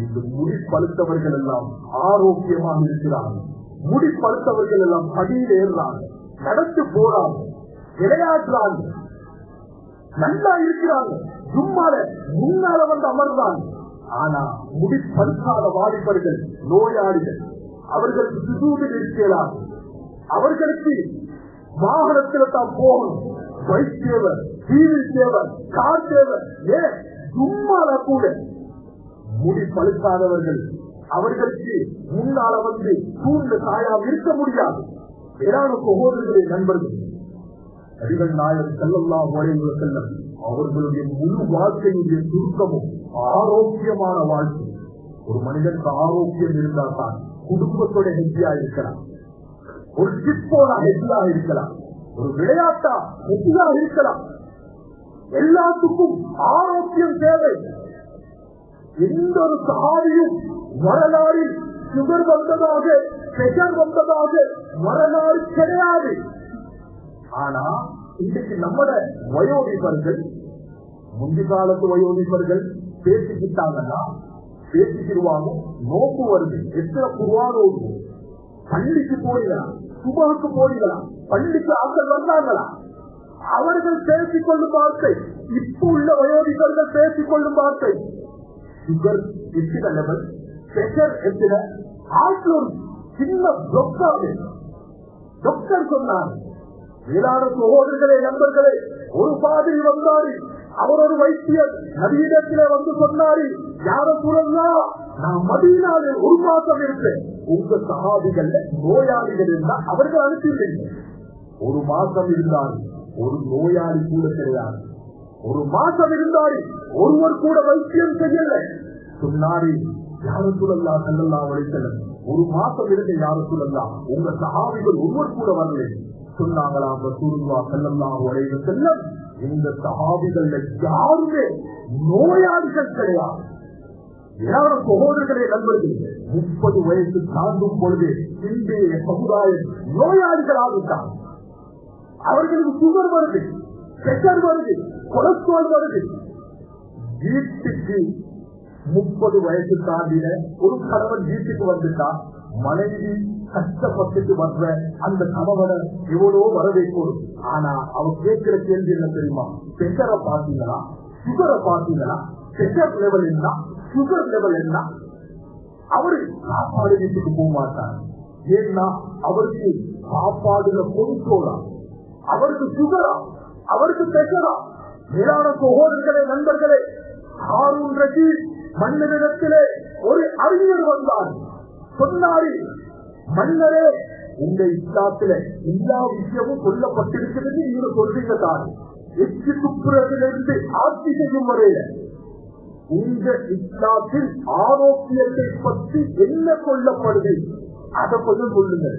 இந்த முடி பழுத்தவர்கள் எல்லாம் ஆரோக்கியமாக இருக்கிறார்கள். முடி பழுத்தவர்கள் எல்லாம் படியில் ஏறுறாங்க, நடந்து போறாங்க, விளையாடுறாங்க, நல்லா இருக்கிறாங்க, சும்மால முன்னால வந்து அமர்றாங்க. ஆனா முடி பழுக்காத வாலிபர்கள் நோயாளிகள், அவர்களுக்கு சுதூரில் இருக்கிறார், அவர்களுக்கு வாகனத்தில் தான் போகணும், பைக் தேவை, டிவி தேவை, கார் தேவை, ஏன் சும்மால கூட முடி பழுக்காதவர்கள் அவர்களுக்கு முன்னால வந்து சூழ்ந்த காயால் இருக்க முடியாது. வேளாண் சகோதரர்களே நண்பர்கள், நபிகள் நாயகம் ஸல்லல்லாஹு அலைஹி வஸல்லம் அவர்களுடைய முழு வாழ்க்கையுடைய சுருக்கமும் ஆரோக்கியமான வாழ்க்கை. ஒரு மனிதனுக்கு ஆரோக்கியம் இருந்தால் தான் குடும்பத்தோட ஹெப்பியா இருக்கலாம், ஒரு சிப்போட ஹெப்பியா இருக்கலாம், ஒரு விளையாட்டா ஹெப்பியா இருக்கலாம். எல்லாத்துக்கும் ஆரோக்கியம் தேவை. எந்த ஒரு சஹாபியும் வரலாறில் சுகர் வந்ததாக, பிரஷர் வந்ததாக வரலாறு கிடையாது. ஆனா இன்றைக்கு நம்மட வயோதிபர்கள், முந்தி காலத்து வயோதிபர்கள் பேசிக்கிட்டாங்கன்னா பேசிக்கிடுவாங்க. நோக்கு வருது, எத்தனை குர்ஆன் ஓடுது, பள்ளிக்கு போறீங்களா, சுபகுக்கு போறீங்களா, பள்ளிக்கு ஆட்கள் வந்தாங்களா, அவர்கள் பேசிக்கொள்ளும் வார்த்தை. இப்ப உள்ள வயோதிபர்கள் பேசிக்கொள்ளும் வார்த்தை சுகர் எத்தனை லெவல், பிரஷர் எத்தனை, ஆட்ல ஒரு சின்ன டாக்டர் சொன்னார். வேளாண் சகோதரர்களே நண்பர்களே, ஒரு பாதிரி வந்தாரு, அவர் ஒரு வைத்தியர் நபியிடத்திலே வந்து சொன்னாரு, யார சொல்லலாம், நான் மதீனாவில் ஒரு மாசம் இருப்பேன், உங்க சஹாபிகள் நோயாளிகள் இருந்தா அவர்கள் அனுப்பிவிட்டீங்க. ஒரு மாசம் இருந்தாரு, ஒரு நோயாளி கூட கிடையாது. ஒரு மாசம் இருந்தாரு, ஒருவர் கூட வைத்தியம் செய்யல. சொன்னாரு, யார சொல்லலாம், ஸல்லல்லாஹு அலைஹி வஸல்லம், ஒரு மாசம் இருந்த யார சொல்லலாம், உங்க சஹாபிகள் ஒருவர் கூட வரல. சொன்னாங்களாம் ரசூலுல்லாஹி ஸல்லல்லாஹு அலைஹி வஸல்லம், இந்த சஹாபிகள் யாருமே நோயாளிகள் கிடையாது. யாரும் சகோதரர்களே நண்பர்கள், 30 வயசு தாண்டும் பொழுது இன்றைய சமுதாயம் நோயாளிகளாகிட்டார். அவர்களுக்கு சுகர் வருது, பிரஷர் வருது, கொலஸ்ட்ரால் வருது. வீட்டுக்கு 30 வயசு தாண்டின ஒரு கணவன் வீட்டுக்கு வந்துட்டா, மனைவி கஷ்டப்பட்டு வர்ற அந்த கணவனை எவ்வளவோ வரவேற்கணும். ஆனா அவர் கேட்கிற கேள்வி என்ன தெரியுமா, பிரஷரை பாத்தீங்களா, சுகரை பாத்தீங்களா, பிரஷர் லெவல் என்ன, சுகர் லெவல் என்ன. அவரு சாப்பாடு வீட்டுக்கு போக மாட்டார். ஏன்னா அவருக்கு சாப்பாடுல பொருட்களா, அவருக்கு சுகரா, அவருக்கு பிரஷரா. மேலான சகோதரர்களே நண்பர்களே, ஹாரூன் ரஷீத் மன்னரிடத்திலே ஒரு அறிஞர் வந்தார். சொன்னாரு, மன்னரே, உங்க இஸ்லாத்துல எல்லா விஷயமும் சொல்லப்பட்டிருக்கிறது, நீங்க சொல்றீங்க தான், எச்சு துப்புரத்திலிருந்து ஆட்சி செய்யும் வரையில உங்க இஸ்லாத்தில் ஆரோக்கியத்தை பற்றி என்ன சொல்லப்படுது, அதை கொஞ்சம் சொல்லுங்க.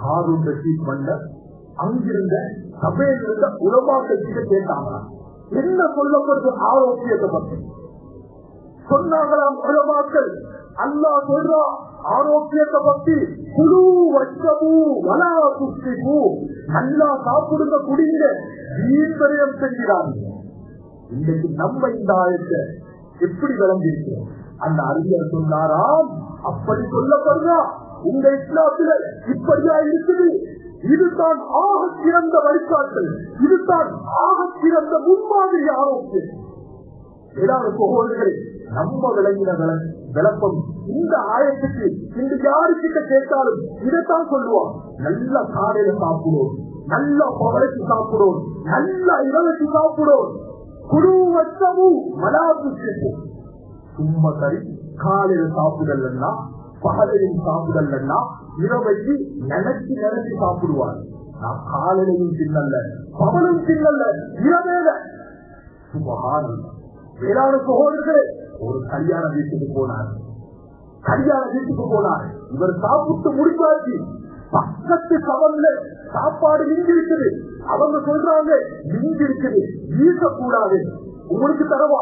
ஹாரூன் ரஷீத் மன்னர் அங்கிருந்த சபையில் இருந்த உலமாக்கள் கேட்டாங்க, என்ன சொல்லப்படுது ஆரோக்கியத்தை பற்றி. சொன்னாங்களாம் உலமாக்கள், அல்லாஹ் சொல்றா ஆரோக்கியத்தை பத்தி, குழு வச்சபு வலா துஷ்டிபு, நல்லா சாப்பிடுங்க, குடிங்க, வீண்வரியம் செஞ்சிடாதீங்க. இன்றைக்கு நம்ம இந்த ஆயத்தை எப்படி விளங்கியிருக்கிறோம்? அந்த அறிஞர் சொன்னாராம், அப்படி சொல்லப்படுறா உங்க இஸ்லாத்துல இப்படியா இருக்குது, இதுதான் ஆக சிறந்த வழிகாட்டல், இதுதான் ஆக சிறந்த முன்மாதிரி ஆரோக்கியம். ஏதாவது சகோதரர்களே, நம்ம விளங்கின விளக்கம் இந்த ஆயத்துக்கு இன்று யாருக்கிட்ட கேட்டாலும் இதைத்தான் சொல்லுவான். நல்ல காலையில சாப்பிடுவோம், நல்ல பவளைக்கு சாப்பிடுவோம், நல்ல இரவுக்கு சாப்பிடுவோம், குழு வச்சமும் மலாபு சேர்ப்போம். சும்மா சரி காலையில சாப்பிடலன்னா பகலையும் சாப்பிடலன்னா இரவைக்கு நினைச்சு சாப்பிடுவார். நான் காலையிலையும் தின்னல்ல பகலும் தின்னல்ல இரவேல. சுபஹானல்லாஹ். வேளாண் சகோதரர்களே, ஒரு கல்யாண வீட்டுக்கு போனார். இவர் சாப்பிட்டு முடிச்சாச்சு. பக்கத்து சவன்ல சாப்பாடு மிஞ்சி இருக்குது. அவங்க சொல்றாங்க மிஞ்சி இருக்குது, வீசக்கூடாது, உங்களுக்கு தரவா?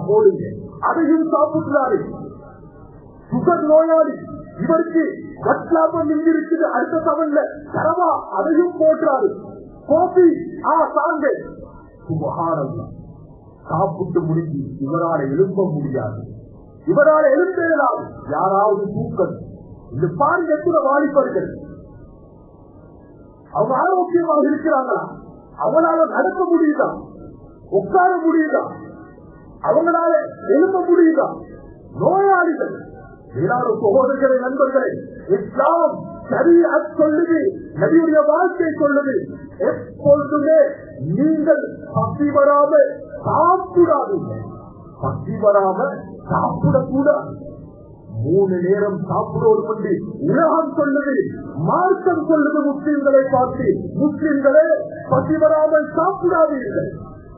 போடுங்க. அதையும் சாப்பிட்டுறாரு. சுகர் நோயாளி, இவருக்கு கட்லாபம் மிஞ்சி இருக்குது, அடுத்த சவன்ல தரவா? அதையும் போட்டுறாரு. கோபி சாங்க. சுபஹானல்லாஹ். சாப்பிட்டு முடிஞ்சு இவரால் எழும்ப முடியாது, இவரால் எழுந்தேறாது. யாராவது தூக்கம். இந்த பாருங்க எத்தனை வாலிபர்கள் அவங்க ஆரோக்கியமாக இருக்கிறாங்களா? அவங்களால நடக்க முடியுதா? உட்கார முடியுதா? அவங்களால எழும்ப முடியுதா? நோயாளிகள். வேளாண் சகோதரர்களை, நண்பர்களை, இஸ்லாம் சரியா சொல்லுது, நபியுடைய வாழ்க்கை சொல்லுது, எப்பொழுதுமே நீங்கள் பசி வராம சாப்பிடாதீங்க. பசி வராம சாப்பிடக்கூடாது. 3 நேரம் சாப்பிடுவது என்று உலகம் சொல்லுது, மார்க்கம் சொல்லுது. முஸ்லிம்களை பார்த்து, முஸ்லிம்களே பசி வராமல் சாப்பிடாதீர்கள்.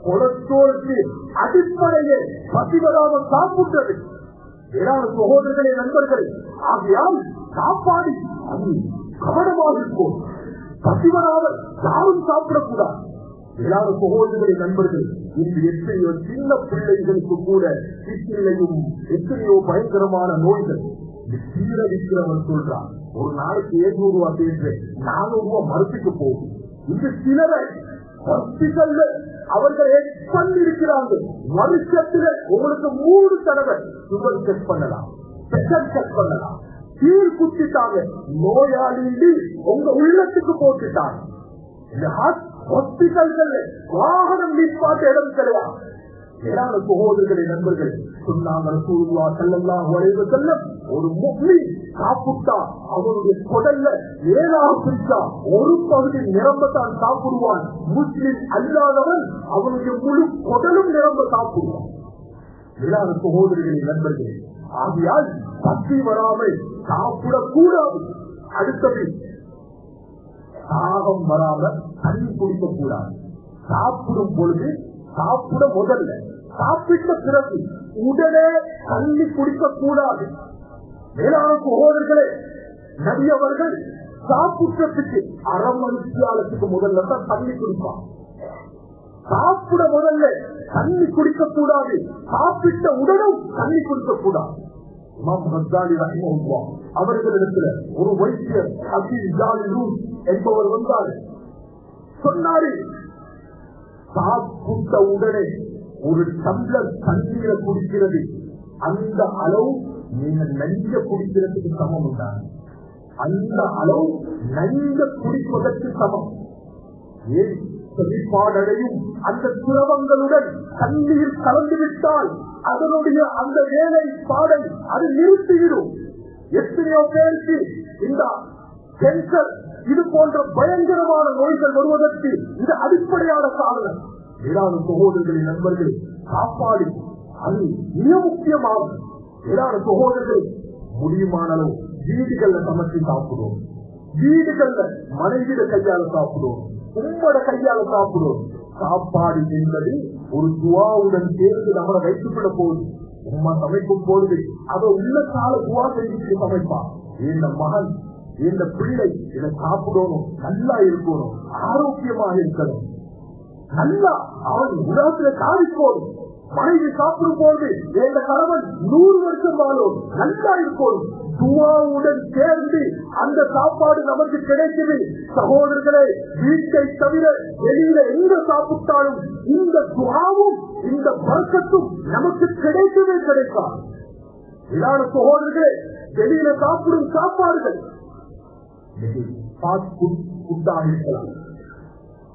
கொலஸ்ட்ரோலுக்கு அடிப்படையே பசி வராமல் சாப்பிட்டது. வேளாண் சகோதரர்களே, நண்பர்களே, ஆகையால் சாப்பாடு அது கவனமாக இருக்கும். பசி வராமல் யாரும் சாப்பிடக்கூடாது. வேளாண் சகோதரர்களே, நண்பர்கள், இன்று எத்தனையோ சின்ன பிள்ளைகளுக்கு கூட சிக்கிலையும் எத்தனையோ பயங்கரமான நோய்கள். சீரழிக்கிறவன் சொல்றான், ஒரு நாளைக்கு 700 ரூபாய் பேசுறேன், 400 ரூபாய் மருத்துக்கு போகும். இந்த சிலரை ஹாஸ்பிட்டல்ல அவர்கள் எக்ஸ்பெண்ட் இருக்கிறாங்க. வருஷத்துல உங்களுக்கு 3 தடவை சுகர் செக் பண்ணலாம், பிரஷர் செக் பண்ணலாம். சீர் குத்திட்டாங்க, நோயாளி உங்க உள்ளத்துக்கு போட்டுட்டாங்க. இந்த ஹாஸ்பிட்டல்கள் வாகனம் நிற்பாட்ட இடம் கிடையாது. ஏராள சகோதரர்களை, நண்பர்கள் சொன்னாங்க, ரசூலுல்லாஹி ஸல்லல்லாஹு அலைஹி வஸல்லம், ஒரு முஸ்லிம் சாப்பிட்டா அவனுடைய குடல்ல 7 பிரிச்சா ஒரு பகுதி நிரம்பத்தான் சாப்பிடுவான். முஸ்லிம் அல்லாதவன் அவனுடைய முழு குடலும் நிரம்ப சாப்பிடுவான். ஏராள சகோதரர்களை, நண்பர்கள், ஆகையால் பசி வராமல் சாப்பிடக்கூடாது. அடுத்தது, தாகம் வராம தண்ணி குடிக்க கூடாது. சாப்பிடும் பொழுது சாப்பிட முதல்ல, சாப்பிட்ட பிறகு உடனே தண்ணி குடிக்க கூடாது. மேலான சகோதரர்களே, நபி அவர்கள் சாப்பிட்டதுக்கு 1/2 மணித்தியாலத்துக்கு முதல்ல தான் தண்ணி குடிப்பான். சாப்பிட முதல்ல தண்ணி குடிக்க கூடாது, சாப்பிட்ட உடனும் தண்ணி குடிக்க கூடாது. இமாம் கஸ்ஸாலி ரஹிமஹுல்லாஹ் அவர்களிடத்துல ஒரு வைத்தியர் அபீல் ஜாலிலூன் என்பவர் வந்தார். சொன்னாரு, சாப்பிட்ட உடனே ஒரு டம்ளர் தண்ணீரை குடிக்கிறது, அந்த அளவு நீங்க நஞ்ச குடிக்கிறதுக்கு சமம் உண்டாங்க. அந்த அளவு நஞ்ச குடிப்பதற்கு சமம். ஏன் செழிப்பாடையும் அந்த திரவங்களுடன் தண்ணீர் கலந்துவிட்டால் அதனுடைய அந்த வேலை பாடை அது நிறுத்திவிடும். எத்தனையோ பேருக்கு இந்த கேன்சர், இது போன்ற பயங்கரமான நோய்கள் வருவதற்கு இது அடிப்படையான காரணம். ஏராள சகோதரர்களின் நண்பர்கள், சாப்பாடு அது மிக முக்கியமாகும். ஏராள சகோதரர்கள், முடியுமான அளவு வீடுகள்ல சமைச்சு சாப்பிடுவோம், வீடுகள்ல மனைவிட கையால சாப்பிடுவோம், உம்மோட கையால சாப்பிடுவோம். சாப்பாடு என்பது ஒரு துவாவுடன் சேர்ந்து நம்மளை வைத்துக்கொள்ள போகுது. உம்மா சமைக்கும் பொழுது அதை உள்ளத்தால துவா செஞ்சு சமைப்பான். இந்த மகன், இந்த பிள்ளை இதை சாப்பிடணும், நல்லா இருக்கணும், ஆரோக்கியமாக இருக்கணும், நல்லா அவன் உலகத்துல காவிக்கோடும். மனைவி சாப்பிடும் போது எந்த கணவன் 100 வருஷம் வாழும், நல்லா இருக்கணும், துவாவுடன் சேர்ந்து அந்த சாப்பாடு நமக்கு கிடைக்குது. சகோதரர்களே, வீட்டை தவிர வெளியில எங்க சாப்பிட்டாலும் இந்த துவாவும் இந்த பரக்கத்தும் நமக்கு கிடைக்கவே கிடைக்காது. இதான சகோதரர்களே, வெளியில சாப்பிடும் சாப்பாடுகள் இருக்கலாம்.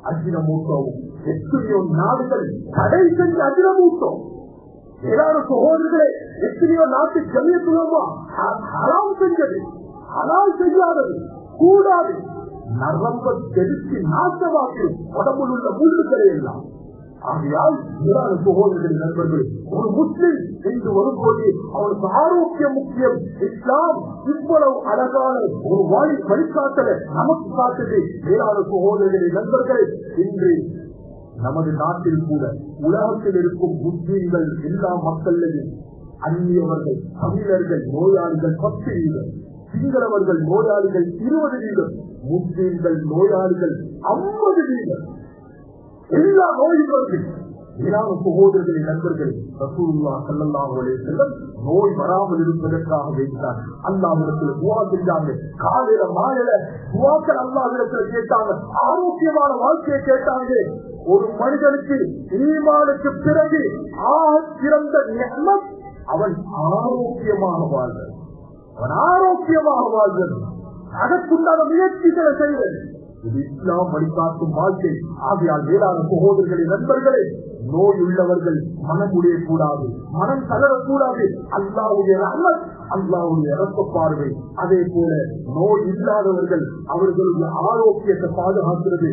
அஜினமூட்டோவும் எத்தனையோ நாடுகள் தடை செஞ்சு அஜினமூட்டோம். எல்லாரும் சகோதரர்களே, எத்தனையோ நாட்டு ஜமியத்துலமா ஹராம் செஞ்சது, ஹலால் செய்யாதது, கூடாது. நரம்ப தெளித்து நாசமாக்கி உடம்புல உள்ள முள்ளுகளை எல்லாம். ஆகையால் சகோதரர்கள் நண்பர்கள், ஒரு முஸ்லிம் என்று வரும்போது அவனுக்கு ஆரோக்கியம் முக்கியம். இஸ்லாம் இவ்வளவு அழகான ஒரு வழிகாட்டலை நமக்கு காட்டுது. மேலான சகோதரர்களின் நண்பர்கள், இன்று நமது நாட்டில் கூட உலகத்தில் இருக்கும் முஸ்லிம்கள் எல்லா மக்களையும் அந்நியவர்கள், தமிழர்கள் நோயாளிகள் 10%, சிங்களவர்கள் நோயாளிகள் 20%, முஸ்லிம்கள் நோயாளிகள் 50%. எல்லா நோய்களும் இரான சகோதரர்களின் நண்பர்கள் ரசூலுல்லாஹி ஸல்லல்லாஹு அலைஹி வஸல்லம் நோய் வராமல் இருப்பதற்காக வேண்டாம் அல்லாஹ்விடத்தில் துஆ செஞ்சாங்க. காலையில மாலையில துஆக்கள் அல்லாஹ்விடத்தில் கேட்டாங்க. ஆரோக்கியமான வாழ்க்கையை கேட்டாங்க. ஒரு மனிதனுக்கு ஈமானுக்கு பிறகு சிறந்த நிஅமத் அவன் ஆரோக்கியமாக வாழ்வது. அவன் ஆரோக்கியமாக வாழ்வது, அதற்குண்டான முயற்சிகளை செய்வது. இது இஸ்லாம் வழிகாட்டும் வாழ்க்கை. ஆகையால் மேலான சகோதரர்களின் நண்பர்களே, நோய் உள்ளவர்கள் மனம் உடையக்கூடாது, மனம் தளரக்கூடாது. அல்லாஹ்வுடைய ரஹ்மத், அல்லாஹ்வுடைய இரக்க பார்வை. அதே போல நோய் இல்லாதவர்கள் அவர்களுடைய ஆரோக்கியத்தை பாதுகாக்கிறது.